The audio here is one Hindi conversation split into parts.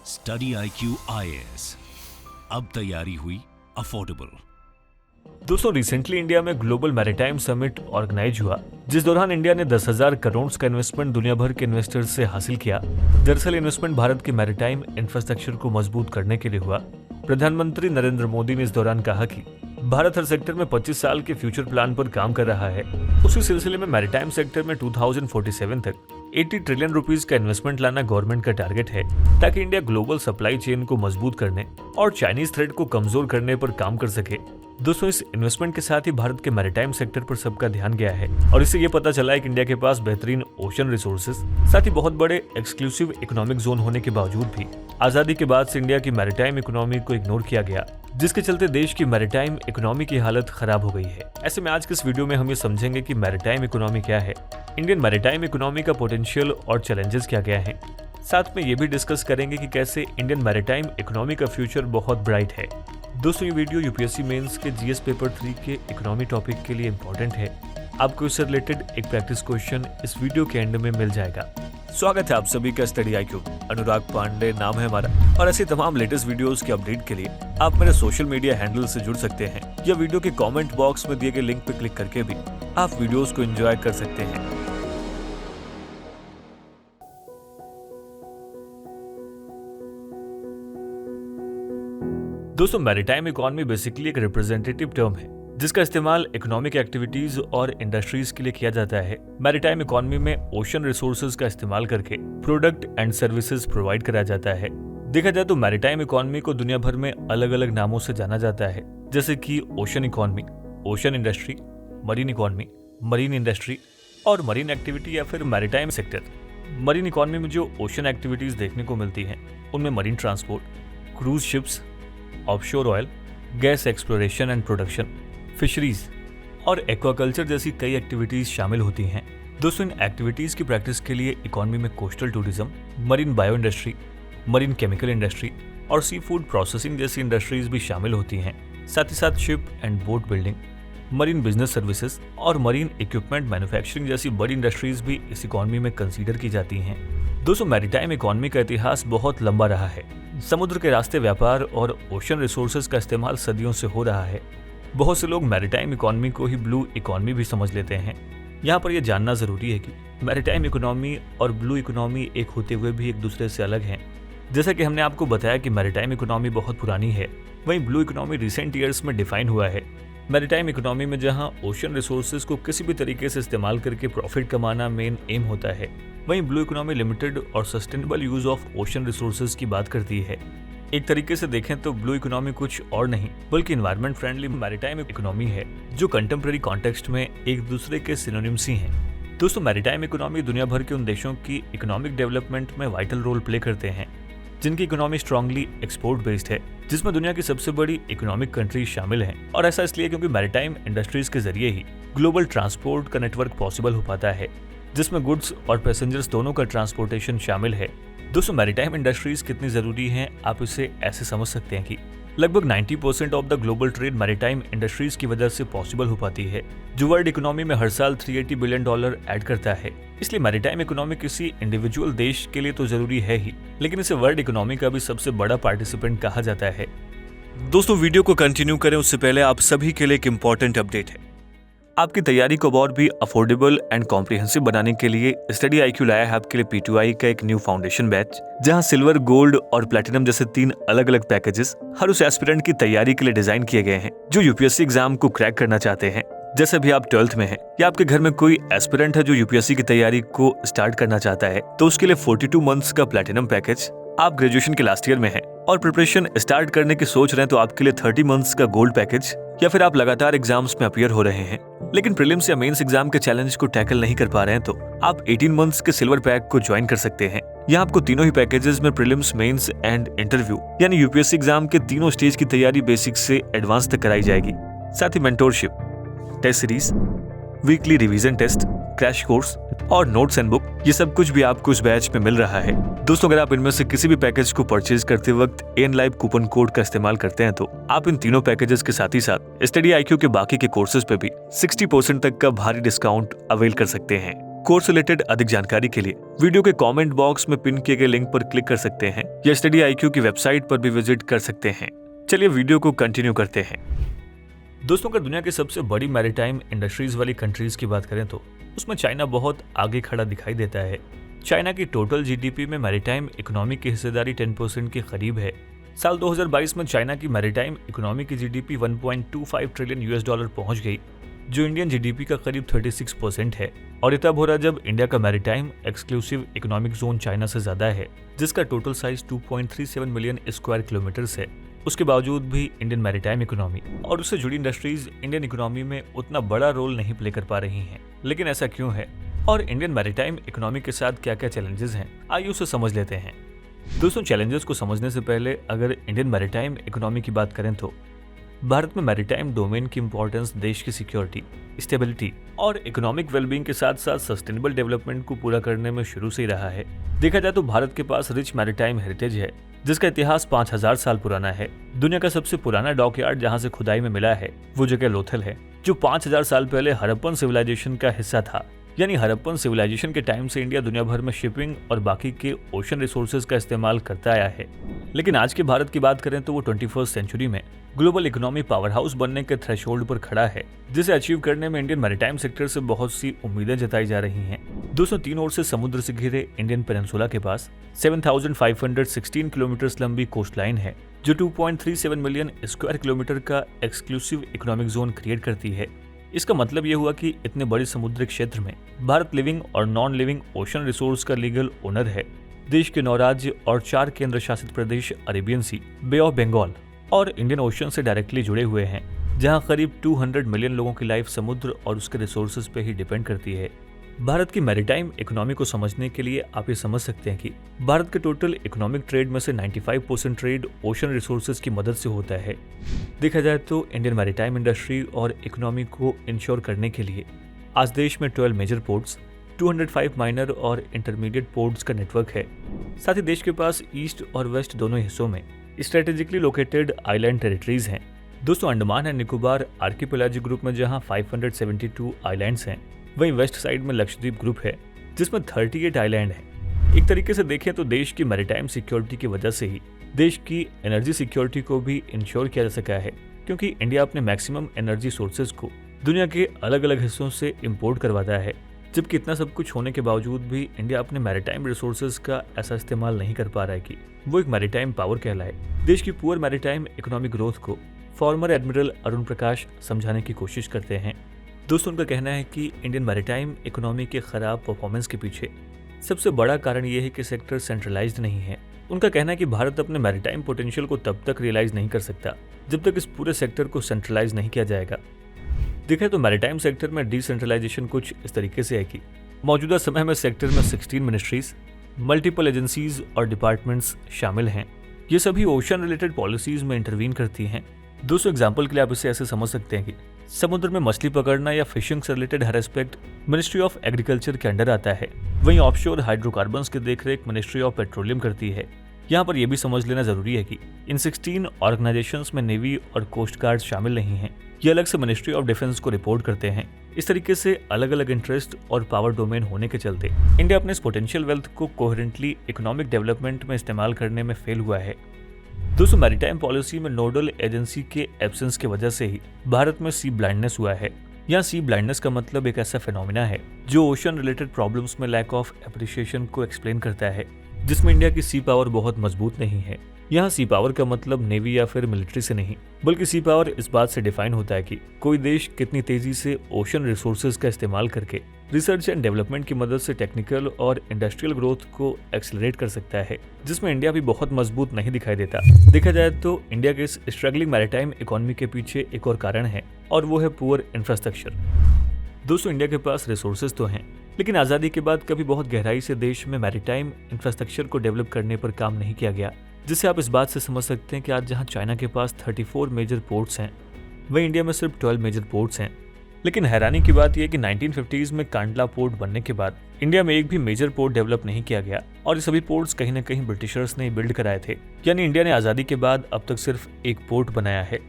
स्टडी IQ IAS, अब तैयारी हुई अफोर्डेबल। दोस्तों, रिसेंटली इंडिया में ग्लोबल मैरीटाइम समिट ऑर्गेनाइज हुआ, जिस दौरान इंडिया ने 10,000 करोड़ का इन्वेस्टमेंट दुनिया भर के इन्वेस्टर्स से हासिल किया। दरअसल इन्वेस्टमेंट भारत के मैरीटाइम इंफ्रास्ट्रक्चर को मजबूत करने के लिए हुआ। प्रधानमंत्री नरेंद्र मोदी ने इस दौरान कहा कि भारत हर सेक्टर में 25 साल के फ्यूचर प्लान पर काम कर रहा है। उसी सिलसिले में मैरीटाइम सेक्टर में 2047 तक 80 ट्रिलियन रुपीस का इन्वेस्टमेंट लाना गवर्नमेंट का टारगेट है, ताकि इंडिया ग्लोबल सप्लाई चेन को मजबूत करने और चाइनीज थ्रेट को कमजोर करने पर काम कर सके। दोस्तों, इस इन्वेस्टमेंट के साथ ही भारत के मैरीटाइम सेक्टर पर सबका ध्यान गया है और इससे ये पता चला है कि इंडिया के पास बेहतरीन ओशन रिसोर्सेज, साथ ही बहुत बड़े एक्सक्लूसिव इकोनॉमिक जोन होने के बावजूद भी आजादी के बाद से इंडिया की मैरीटाइम इकोनॉमी को इग्नोर किया गया, जिसके चलते देश की मैरीटाइम इकोनॉमी की हालत खराब हो गई है। ऐसे में आज के इस वीडियो में हम ये समझेंगे कि मैरीटाइम इकोनॉमी क्या है, इंडियन मैरीटाइम इकोनॉमी का पोटेंशियल और चैलेंजेस क्या क्या हैं। साथ में ये भी डिस्कस करेंगे कि कैसे इंडियन मैरीटाइम इकोनॉमी का फ्यूचर बहुत ब्राइट है। दोस्तों, ये वीडियो यूपीएससी मेंस के जीएस पेपर 3 के इकोनॉमी टॉपिक के लिए इंपॉर्टेंट है। आपको इससे रिलेटेड एक प्रैक्टिस क्वेश्चन इस वीडियो के एंड में मिल जाएगा। स्वागत है आप सभी का स्टडी IQ। अनुराग पांडे नाम है हमारा और ऐसी तमाम लेटेस्ट वीडियोस के अपडेट के लिए आप मेरे सोशल मीडिया हैंडल से जुड़ सकते हैं या वीडियो के कमेंट बॉक्स में दिए गए लिंक पर क्लिक करके भी आप वीडियोस को एंजॉय कर सकते हैं। दोस्तों, मैरीटाइम इकोनॉमी बेसिकली एक रिप्रेजेंटेटिव टर्म है जिसका इस्तेमाल इकोनॉमिक एक्टिविटीज और इंडस्ट्रीज के लिए किया जाता है। मैरीटाइम इकोनॉमी में ओशन रिसोर्सेज का इस्तेमाल करके प्रोडक्ट एंड सर्विसेज प्रोवाइड कराया जाता है। देखा जाए तो मैरीटाइम इकोनॉमी को दुनिया भर में अलग अलग नामों से जाना जाता है, जैसे कि ocean economy, ocean industry, marine economy, marine industry और मरीन एक्टिविटी या फिर मैरीटाइम सेक्टर। मरीन इकोनॉमी में जो ओशन एक्टिविटीज देखने को मिलती हैं उनमें marine transport, cruise ships, offshore oil, gas exploration and production, fisheries और एक्वाकल्चर जैसी कई एक्टिविटीज शामिल होती हैं। दोस्तों, इन एक्टिविटीज की प्रैक्टिस के लिए इकोनॉमी में coastal tourism, marine bio industry, marine chemical industry और सी फूड प्रोसेसिंग जैसी इंडस्ट्रीज भी शामिल होती हैं। साथ ही साथ ship and boat building, marine business services और मरीन इक्विपमेंट मैन्युफैक्चरिंग जैसी बड़ी इंडस्ट्रीज भी इस इकोनॉमी में कंसीडर की जाती हैं। दोस्तों, मैरीटाइम इकोनॉमी का इतिहास बहुत लंबा रहा है। समुद्र के रास्ते व्यापार और ओशन रिसोर्सेज का इस्तेमाल सदियों से हो रहा है। बहुत से लोग मैरीटाइम इकोनॉमी को ही ब्लू इकोनॉमी भी समझ लेते हैं। यहाँ पर यह जानना जरूरी है कि मैरीटाइम इकोनॉमी और ब्लू इकोनॉमी एक होते हुए भी एक दूसरे से अलग हैं। जैसा कि हमने आपको बताया कि मैरीटाइम इकोनॉमी बहुत पुरानी है, वहीं ब्लू इकोनॉमी रिसेंट ईयर्स में डिफाइन हुआ है। मैरीटाइम इकोनॉमी में जहां ओशन रिसोर्सेज को किसी भी तरीके से इस्तेमाल करके प्रॉफिट कमाना मेन एम होता है, वहीं ब्लू इकोनॉमी लिमिटेड और sustainable use of ocean resources की बात करती है। एक तरीके से देखें तो ब्लू इकोनॉमी कुछ और नहीं बल्कि एनवायरनमेंट फ्रेंडली मैरीटाइम इकोनॉमी है, जो कंटेम्प्रेरी कॉन्टेक्स्ट में एक दूसरे के सिनोनिम्स ही हैं। दोस्तों, मैरीटाइम इकोनॉमी दुनिया भर के उन देशों की इकोनॉमिक डेवलपमेंट में वाइटल रोल प्ले करते हैं जिनकी इकोनॉमी स्ट्रांगली एक्सपोर्ट बेस्ड है, जिसमें दुनिया की सबसे बड़ी इकोनॉमिक कंट्रीज शामिल हैं। और ऐसा इसलिए क्योंकि मैरीटाइम इंडस्ट्रीज के जरिए ही ग्लोबल ट्रांसपोर्ट का नेटवर्क पॉसिबल हो पाता है, जिसमें गुड्स और पैसेंजर्स दोनों का ट्रांसपोर्टेशन शामिल है। दोस्तों, मैरीटाइम इंडस्ट्रीज कितनी जरूरी हैं, आप इसे ऐसे समझ सकते हैं कि लगभग 90% of the global trade maritime industries की वजह से पॉसिबल हो पाती है, जो वर्ल्ड इकोनॉमी में हर साल $380 बिलियन ऐड करता है। इसलिए मैरीटाइम इकोनॉमी किसी इंडिविजुअल देश के लिए तो जरूरी है ही, लेकिन इसे वर्ल्ड इकोनॉमी का भी सबसे बड़ा पार्टिसिपेंट कहा जाता है। दोस्तों, वीडियो को कंटिन्यू करें उससे पहले आप सभी के लिए एक इंपॉर्टेंट अपडेट है। आपकी तैयारी को और भी अफोर्डेबल एंड कॉम्प्रिहेंसिव बनाने के लिए स्टडी IQ लाया है आपके लिए P2I का एक न्यू फाउंडेशन बैच, जहां सिल्वर, गोल्ड और प्लैटिनम जैसे 3 अलग अलग पैकेजेस हर उस एस्पिरेंट की तैयारी के लिए डिजाइन किए गए हैं जो यूपीएससी एग्जाम को क्रैक करना चाहते हैं। जैसे भी आप 12th में हैं या आपके घर में कोई एस्पिरेंट है जो यूपीएससी की तैयारी को स्टार्ट करना चाहता है, तो उसके लिए 42 मंथ्स का प्लैटिनम पैकेज। आप ग्रेजुएशन के लास्ट ईयर में हैं और प्रिपरेशन स्टार्ट करने की सोच रहे हैं, तो आपके लिए 30 मंथ्स का गोल्ड पैकेज। या फिर आप लगातार एग्जाम्स में अपीयर हो रहे हैं लेकिन प्रीलिम्स या मेंस एग्जाम के चैलेंज को टैकल नहीं कर पा रहे हैं, तो आप 18 मंथ्स के सिल्वर पैक को ज्वाइन कर सकते हैं। यहाँ आपको तीनों ही पैकेजेस में प्रीलिम्स, मेंस एंड इंटरव्यू यानी यूपीएससी एग्जाम के तीनों स्टेज की तैयारी बेसिक से एडवांस तक कराई जाएगी। साथ ही mentorship, test series, weekly revision test, crash course और नोट्स एंड बुक, ये सब कुछ भी आपको इस बैच में मिल रहा है। दोस्तों, अगर आप इनमें से किसी भी पैकेज को परचेज करते वक्त AN Live कूपन कोड का इस्तेमाल करते हैं, तो आप इन तीनों पैकेजेस के साथ ही साथ स्टडी IQ के बाकी के कोर्सेज पे भी 60% तक का भारी डिस्काउंट अवेल कर सकते हैं। कोर्स रिलेटेड अधिक जानकारी के लिए वीडियो के कमेंट बॉक्स में पिन किए गए लिंक पर क्लिक कर सकते हैं या स्टडी IQ की वेबसाइट पर भी विजिट कर सकते हैं। चलिए वीडियो को कंटिन्यू करते हैं। दोस्तों, अगर दुनिया की सबसे बड़ी मैरीटाइम इंडस्ट्रीज वाली कंट्रीज की बात करें तो उसमें चाइना बहुत आगे खड़ा दिखाई देता है। चाइना की टोटल GDP में मैरीटाइम इकोनॉमी की हिस्सेदारी 10% के करीब है। साल 2022 में चाइना की मैरीटाइम इकोनॉमी की GDP 1.25 ट्रिलियन US$ पहुंच गई, जो इंडियन GDP का करीब 36% है। और ये तब हो रहा जब इंडिया का maritime exclusive economic zone China से ज्यादा है, जिसका total size 2.37 million square kilometre है। उसके बावजूद भी इंडियन मैरीटाइम इकोनॉमी और उससे जुड़ी इंडस्ट्रीज इंडियन इकोनॉमी में उतना बड़ा रोल नहीं प्ले कर पा रही हैं। लेकिन ऐसा क्यों है और इंडियन मैरीटाइम इकोनॉमी के साथ क्या क्या चैलेंजेस हैं, आइए उसे समझ लेते हैं। दोस्तों, चैलेंजेस को समझने से पहले अगर इंडियन मैरीटाइम इकोनॉमी की बात करें तो भारत में मैरीटाइम डोमेन की इंपॉर्टेंस देश की सिक्योरिटी, स्टेबिलिटी और इकोनॉमिक वेलबींग के साथ साथ सस्टेनेबल डेवलपमेंट को पूरा करने में शुरू से ही रहा है। देखा जाए तो भारत के पास रिच मैरीटाइम हेरिटेज है, जिसका इतिहास 5000 साल पुराना है। दुनिया का सबसे पुराना डॉकयार्ड जहां से खुदाई में मिला है वो जगह लोथल है, जो 5000 साल पहले हड़प्पन सिविलाइजेशन का हिस्सा था। यानी हड़प्पन सिविलाइजेशन के टाइम से इंडिया दुनिया भर में शिपिंग और बाकी के ओशन रिसोर्सेज का इस्तेमाल करता आया है। लेकिन आज के भारत की बात करें तो वो 21वीं सेंचुरी में ग्लोबल इकोनॉमी पावर हाउस बनने के थ्रेशोल्ड पर खड़ा है, जिसे अचीव करने में इंडियन मैरीटाइम सेक्टर से बहुत सी उम्मीदें जताई जा रही हैं। 203 ओर से समुद्र से घिरे इंडियन पेनिनसुला के पास 7,516 किलोमीटर लंबी कोस्ट लाइन है, जो 2.37 मिलियन स्क्वायर किलोमीटर का एक्सक्लूसिव इकोनॉमिक जोन क्रिएट करती है। इसका मतलब ये हुआ कि इतने बड़े समुद्री क्षेत्र में भारत लिविंग और नॉन लिविंग ओशन रिसोर्स का लीगल ओनर है। देश के 9 राज्य और 4 केंद्र शासित प्रदेश Arabian Sea, Bay of Bengal और इंडियन ओशन से डायरेक्टली जुड़े हुए हैं, जहां करीब 200 मिलियन लोगों की लाइफ समुद्र और उसके रिसोर्सेज पे ही डिपेंड करती है। भारत की मैरीटाइम इकोनॉमी को समझने के लिए आप ये समझ सकते हैं कि भारत के टोटल इकोनॉमिक ट्रेड में से 95% ट्रेड ओशन रिसोर्सेज की मदद से होता है। देखा जाए तो इंडियन मैरीटाइम इंडस्ट्री और इकोनॉमी को इंश्योर करने के लिए आज देश में 12 मेजर पोर्ट्स, 205 माइनर और इंटरमीडिएट पोर्ट्स का नेटवर्क है। साथ ही देश के पास ईस्ट और वेस्ट दोनों हिस्सों में स्ट्रेटेजिकली लोकेटेड आइलैंड टेरिटरीज हैं। दोस्तों, अंडमान एंड निकोबार आर्किपेलाजिक ग्रुप में जहां 572 आइलैंड्स हैं, वहीं वेस्ट साइड में लक्षद्वीप ग्रुप है, जिसमें 38 आइलैंड हैं। एक तरीके से देखें तो देश की मैरीटाइम सिक्योरिटी की वजह से ही देश की एनर्जी सिक्योरिटी को भी इंश्योर किया जा सका है, क्योंकि इंडिया अपने मैक्सिमम एनर्जी सोर्सेज को दुनिया के अलग अलग हिस्सों से इंपोर्ट करवाता है। जबकि इतना सब कुछ होने के बावजूद भी इंडिया अपने मैरीटाइम रिसोर्सेज का ऐसा इस्तेमाल नहीं कर पा रहा है कि वो एक मैरीटाइम पावर कहलाए। देश की पुअर मैरीटाइम इकोनॉमिक ग्रोथ को फॉर्मर एडमिरल अरुण प्रकाश समझाने की कोशिश करते हैं। दोस्तों, उनका कहना है कि इंडियन मैरीटाइम इकोनॉमी के खराब परफॉर्मेंस के पीछे सबसे बड़ा कारण यह है कि सेक्टर सेंट्रलाइज्ड नहीं है। उनका कहना है कि भारत अपने मैरीटाइम पोटेंशियल को तब तक रियलाइज नहीं कर सकता जब तक इस पूरे सेक्टर को सेंट्रलाइज नहीं किया जाएगा। देखें तो मैरीटाइम सेक्टर में डिसेंट्रलाइजेशन कुछ इस तरीके से है कि मौजूदा समय में सेक्टर में 16 मिनिस्ट्रीज, मल्टीपल एजेंसीज और डिपार्टमेंट्स शामिल हैं। ये सभी ओशन रिलेटेड पॉलिसीज में इंटरवीन करती हैं। दोस्तों, एग्जाम्पल के लिए आप इसे ऐसे समझ सकते हैं कि समुद्र में मछली पकड़ना या फिशिंग से related her aspect ministry of agriculture के अंडर आता है। वहीं ऑफशोर हाइड्रोकार्बन्स की देखरेख मिनिस्ट्री ऑफ पेट्रोलियम करती है। यहाँ पर यह भी समझ लेना जरूरी है कि इन 16 ऑर्गेनाइजेशंस में नेवी और कोस्ट गार्ड शामिल नहीं हैं। ये अलग से मिनिस्ट्री ऑफ डिफेंस को रिपोर्ट करते हैं। इस तरीके से अलग अलग इंटरेस्ट और पावर डोमेन होने के चलते इंडिया अपने इस पोटेंशियल वेल्थ को कोहेरेंटली इकोनॉमिक डेवलपमेंट में इस्तेमाल करने में फेल हुआ है। दोस्तों, मैरीटाइम पॉलिसी में नोडल एजेंसी के एब्सेंस की वजह से ही भारत में सी ब्लाइंडनेस हुआ है। यहाँ सी ब्लाइंडनेस का मतलब एक ऐसा फिनोमिना है जो ओशन रिलेटेड प्रॉब्लम्स में लैक ऑफ एप्रिशिएशन को एक्सप्लेन करता है, जिसमें इंडिया की सी पावर बहुत मजबूत नहीं है। यहाँ सी पावर का मतलब नेवी या फिर मिलिट्री से नहीं, बल्कि सी पावर इस बात से डिफाइन होता है कि कोई देश कितनी तेजी से ओशन रिसोर्सेज का इस्तेमाल करके रिसर्च एंड डेवलपमेंट की मदद से टेक्निकल और इंडस्ट्रियल ग्रोथ को एक्सेलरेट कर सकता है, जिसमें इंडिया भी बहुत मजबूत नहीं दिखाई देता। देखा जाए तो इंडिया के इस स्ट्रगलिंग मैरीटाइम इकोनॉमी के पीछे एक और कारण है, और वो है पुअर इंफ्रास्ट्रक्चर। दोस्तों, इंडिया के पास रिसोर्सेज तो हैं, लेकिन आज़ादी के बाद कभी बहुत गहराई से देश में मैरीटाइम इंफ्रास्ट्रक्चर को डेवलप करने पर काम नहीं किया गया, जिससे आप इस बात से समझ सकते हैं कि आज जहां चाइना के पास 34 मेजर पोर्ट्स हैं, वहीं इंडिया में सिर्फ 12 मेजर पोर्ट्स हैं। लेकिन हैरानी की बात यह कि 1950s में कांडला पोर्ट बनने के बाद इंडिया में एक भी मेजर पोर्ट डेवलप नहीं किया गया, और ये सभी पोर्ट्स कहीं न कहीं ब्रिटिशर्स ने बिल्ड कराए थे। यानी इंडिया ने आज़ादी के बाद अब तक सिर्फ एक पोर्ट बनाया है।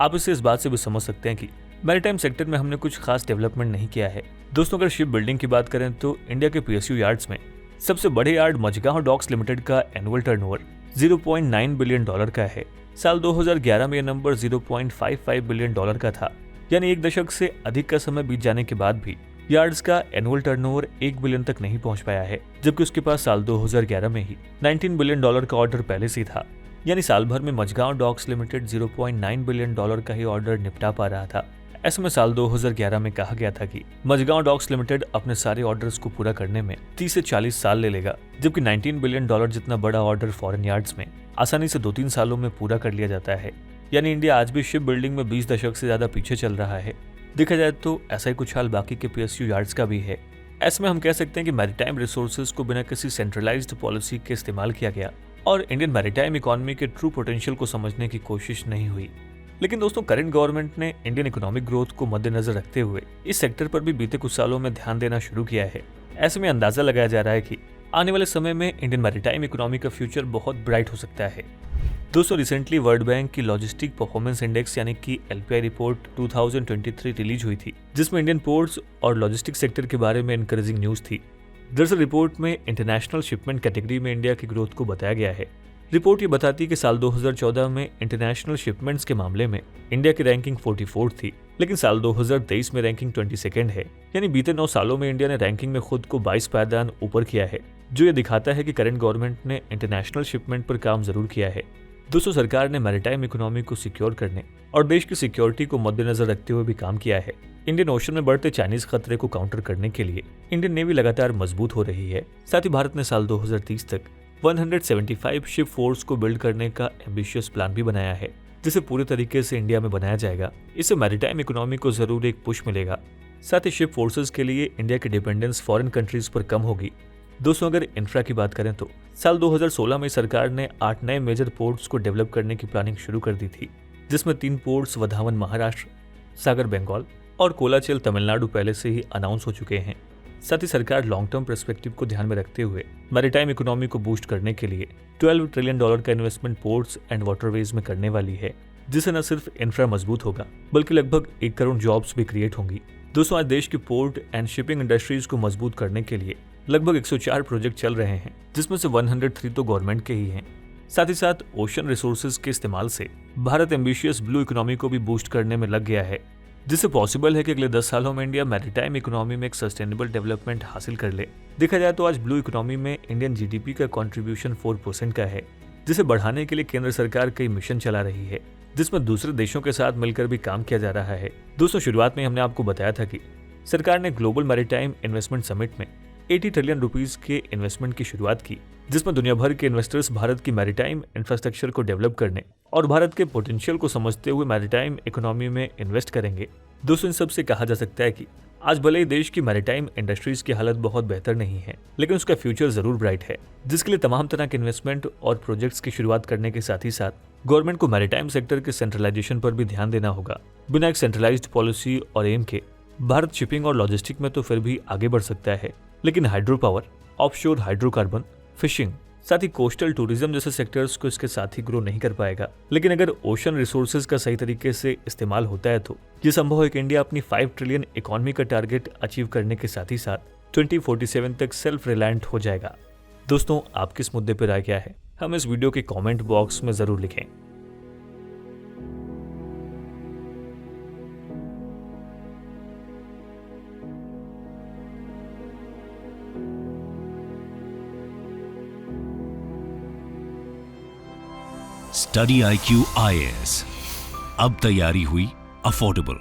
आप इसे इस बात से भी समझ सकते हैं कि मैरीटाइम सेक्टर में हमने कुछ खास डेवलपमेंट नहीं किया है, दोस्तों अगर शिप बिल्डिंग की बात करें तो इंडिया के पीएसयू यार्ड्स में सबसे बड़े यार्ड मझगांव डॉक्स लिमिटेड का एनुअल टर्नओवर 0.9 बिलियन डॉलर का है। साल 2011 में यह नंबर 0.55 बिलियन डॉलर का था, यानी एक दशक से अधिक का समय बीत जाने के बाद भी यार्ड्स का एनुअल टर्नओवर 1 बिलियन तक नहीं पहुंच पाया है, जबकि उसके पास साल 2011 में ही 19 बिलियन डॉलर का ऑर्डर पहले से था। यानी साल भर में Mazagon docks limited 0.9 billion dollar का ही ऑर्डर निपटा पा रहा था। ऐसे में साल 2011 में कहा गया था कि मझगांव डॉक्स लिमिटेड अपने सारे ऑर्डर्स को पूरा करने में 30 से 40 साल ले लेगा, जबकि 19 बिलियन डॉलर जितना बड़ा ऑर्डर फॉरेन यार्ड्स में आसानी से 2-3 सालों में पूरा कर लिया जाता है। यानी इंडिया आज भी शिप बिल्डिंग में 20 दशक से ज्यादा पीछे चल रहा है। देखा जाए तो ऐसा ही कुछ हाल बाकी के पीएसयू यार्ड्स का भी है। ऐसे में हम कह सकते हैं कि मैरीटाइम रिसोर्सेज को बिना किसी सेंट्रलाइज्ड पॉलिसी के इस्तेमाल किया गया और इंडियन मैरीटाइम इकोनॉमी के ट्रू पोटेंशियल को समझने की कोशिश नहीं हुई। लेकिन दोस्तों करंट गवर्नमेंट ने इंडियन इकोनॉमिक ग्रोथ को मद्देनजर रखते हुए इस सेक्टर पर भी बीते कुछ सालों में ध्यान देना शुरू किया है। ऐसे में अंदाजा लगाया जा रहा है कि आने वाले समय में इंडियन मैरीटाइम इकोनॉमी का फ्यूचर बहुत ब्राइट हो सकता है। दोस्तों रिसेंटली वर्ल्ड बैंक की लॉजिस्टिक परफॉर्मेंस इंडेक्स यानी कि LPI रिपोर्ट 2023 रिलीज हुई थी, जिसमें इंडियन पोर्ट्स और लॉजिस्टिक सेक्टर के बारे में एनकरेजिंग न्यूज थी। दरअसल रिपोर्ट में इंटरनेशनल शिपमेंट कैटेगरी में इंडिया की ग्रोथ को बताया गया है। रिपोर्ट ये बताती है कि साल 2014 में इंटरनेशनल शिपमेंट्स के मामले में इंडिया की रैंकिंग 44 थी, लेकिन साल 2023 में रैंकिंग 22 है। यानी बीते 9 सालों में इंडिया ने रैंकिंग में खुद को 22 पायदान ऊपर किया है, जो ये दिखाता है कि करंट गवर्नमेंट ने इंटरनेशनल शिपमेंट पर काम जरूर किया है। दोस्तों सरकार ने मैरीटाइम इकोनॉमी को सिक्योर करने और देश की सिक्योरिटी को मद्देनजर रखते हुए भी काम किया है। इंडियन ओशन में बढ़ते चाइनीज खतरे को काउंटर करने के लिए इंडियन नेवी लगातार मजबूत हो रही है। साथ ही भारत ने साल 2030 तक 175 शिप फोर्स को बिल्ड करने का एम्बिशियस प्लान भी बनाया है, जिसे पूरे तरीके से इंडिया में बनाया जाएगा। इससे मैरीटाइम इकोनॉमी को जरूर एक पुश मिलेगा। साथ ही शिप फोर्सेस के लिए इंडिया की डिपेंडेंस फॉरेन कंट्रीज पर कम होगी। दोस्तों अगर इंफ्रा की बात करें तो साल 2016 में सरकार ने 8 नए मेजर पोर्ट्स को डेवलप करने की प्लानिंग शुरू कर दी थी, जिसमें 3 पोर्ट्स वधावन महाराष्ट्र, सागर बंगाल और कोलाचल तमिलनाडु पहले से ही अनाउंस हो चुके हैं। साथ ही सरकार लॉन्ग टर्म पर्सपेक्टिव को ध्यान में रखते हुए मैरीटाइम इकोनॉमी को बूस्ट करने के लिए $12 ट्रिलियन का इन्वेस्टमेंट पोर्ट्स एंड वाटरवेज में करने वाली है, जिससे न सिर्फ इंफ्रा मजबूत होगा बल्कि लगभग 1 करोड़ जॉब्स भी क्रिएट होंगी। दोस्तों आज देश की पोर्ट एंड शिपिंग इंडस्ट्रीज को मजबूत करने के लिए लगभग 104 प्रोजेक्ट चल रहे हैं, जिसमें से 103 तो गवर्नमेंट के ही हैं। साथ ही साथ ओशन रिसोर्सेज के इस्तेमाल से भारत एम्बिशियस ब्लू इकोनॉमी को भी बूस्ट करने में लग गया है, जिससे पॉसिबल है कि अगले 10 सालों में इंडिया मैरीटाइम इकोनॉमी में एक सस्टेनेबल डेवलपमेंट हासिल कर ले। देखा जाए तो आज ब्लू इकोनॉमी में इंडियन GDP का कंट्रीब्यूशन 4% का है, जिसे बढ़ाने के लिए केंद्र सरकार कई मिशन चला रही है, जिसमें दूसरे देशों के साथ मिलकर भी काम किया जा रहा है। दोस्तों शुरुआत में हमने आपको बताया था कि सरकार ने ग्लोबल मैरीटाइम इन्वेस्टमेंट समिट में 80 ट्रिलियन रुपीस के इन्वेस्टमेंट की शुरुआत की, जिसमें दुनिया भर के इन्वेस्टर्स भारत की मैरीटाइम इंफ्रास्ट्रक्चर को डेवलप करने और भारत के पोटेंशियल को समझते हुए मैरीटाइम इकोनॉमी में इन्वेस्ट करेंगे। दोस्तों इन सब से कहा जा सकता है कि आज भले ही देश की मैरीटाइम इंडस्ट्रीज की हालत बहुत बेहतर नहीं है, लेकिन उसका फ्यूचर जरूर ब्राइट है, जिसके लिए तमाम तरह के इन्वेस्टमेंट और प्रोजेक्ट्स की शुरुआत करने के साथ ही साथ गवर्नमेंट को मैरीटाइम सेक्टर के सेंट्रलाइजेशन पर भी ध्यान देना होगा। बिना एक सेंट्रलाइज्ड पॉलिसी और एम के भारत शिपिंग और लॉजिस्टिक में तो फिर भी आगे बढ़ सकता है, लेकिन hydro power, offshore hydrocarbon, fishing, साथ ही कोस्टल टूरिज्म जैसे सेक्टर्स को इसके साथ ही ग्रो नहीं कर पाएगा। लेकिन अगर ओशन रिसोर्सेज का सही तरीके से इस्तेमाल होता है तो ये संभव है कि इंडिया अपनी 5 ट्रिलियन इकोनॉमी का टारगेट अचीव करने के साथ ही साथ 2047 तक सेल्फ रिलायंट हो जाएगा। दोस्तों आपके इस मुद्दे पर राय क्या है, हम इस वीडियो के कमेंट बॉक्स में जरूर लिखें। स्टडी IQ IAS, अब तैयारी हुई अफोर्डेबल।